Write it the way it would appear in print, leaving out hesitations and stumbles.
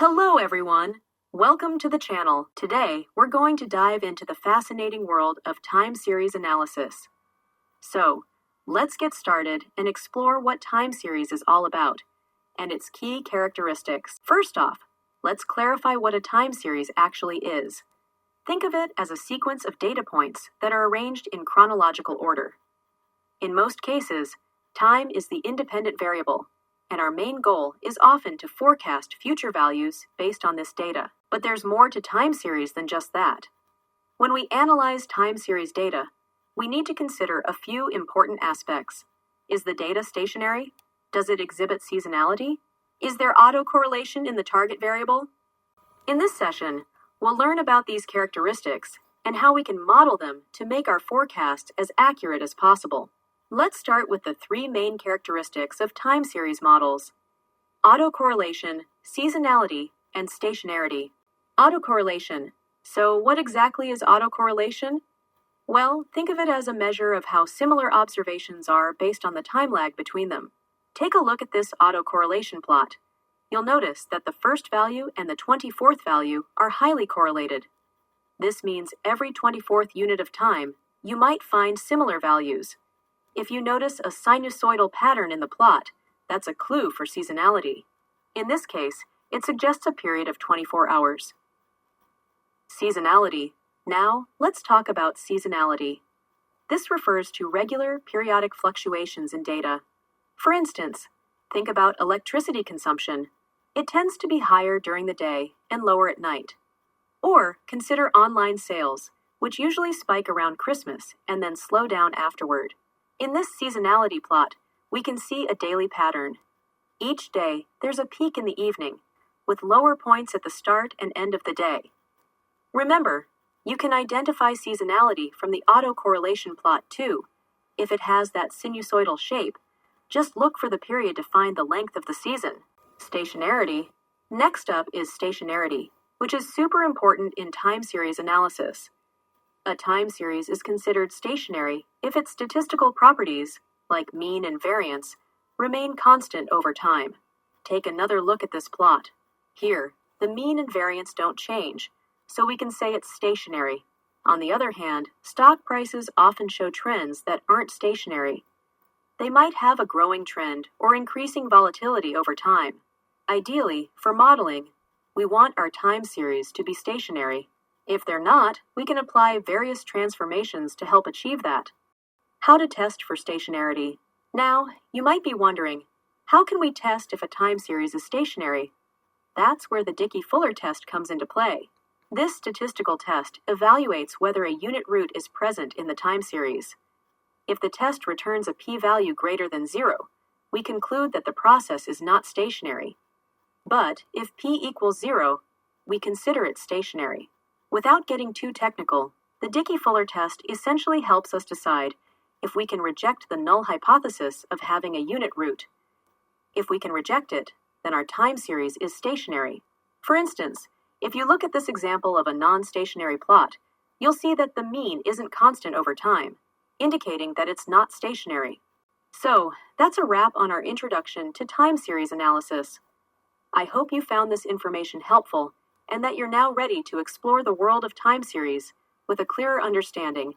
Hello everyone! Welcome to the channel. Today, we're going to dive into the fascinating world of time series analysis. So, let's get started and explore what time series is all about and its key characteristics. First off, let's clarify what a time series actually is. Think of it as a sequence of data points that are arranged in chronological order. In most cases, time is the independent variable, and our main goal is often to forecast future values based on this data. But there's more to time series than just that. When we analyze time series data, we need to consider a few important aspects. Is the data stationary? Does it exhibit seasonality? Is there autocorrelation in the target variable? In this session, we'll learn about these characteristics and how we can model them to make our forecast as accurate as possible. Let's start with the three main characteristics of time series models: autocorrelation, seasonality, and stationarity. Autocorrelation. So what exactly is autocorrelation? Well, think of it as a measure of how similar observations are based on the time lag between them. Take a look at this autocorrelation plot. You'll notice that the first value and the 24th value are highly correlated. This means every 24th unit of time, you might find similar values. If you notice a sinusoidal pattern in the plot, that's a clue for seasonality. In this case, it suggests a period of 24 hours. Seasonality. Now, let's talk about seasonality. This refers to regular, periodic fluctuations in data. For instance, think about electricity consumption. It tends to be higher during the day and lower at night. Or consider online sales, which usually spike around Christmas and then slow down afterward. In this seasonality plot, we can see a daily pattern. Each day, there's a peak in the evening, with lower points at the start and end of the day. Remember, you can identify seasonality from the autocorrelation plot too. If it has that sinusoidal shape, just look for the period to find the length of the season. Stationarity. Next up is stationarity, which is super important in time series analysis. A time series is considered stationary if its statistical properties, like mean and variance, remain constant over time. Take another look at this plot. Here, the mean and variance don't change, so we can say it's stationary. On the other hand, stock prices often show trends that aren't stationary. They might have a growing trend or increasing volatility over time. Ideally, for modeling, we want our time series to be stationary. If they're not, we can apply various transformations to help achieve that. How to test for stationarity. Now, you might be wondering, how can we test if a time series is stationary? That's where the Dickey-Fuller test comes into play. This statistical test evaluates whether a unit root is present in the time series. If the test returns a p-value greater than 0, we conclude that the process is not stationary. But if p equals 0, we consider it stationary. Without getting too technical, the Dickey-Fuller test essentially helps us decide if we can reject the null hypothesis of having a unit root. If we can reject it, then our time series is stationary. For instance, if you look at this example of a non-stationary plot, you'll see that the mean isn't constant over time, indicating that it's not stationary. So, that's a wrap on our introduction to time series analysis. I hope you found this information helpful and that you're now ready to explore the world of time series with a clearer understanding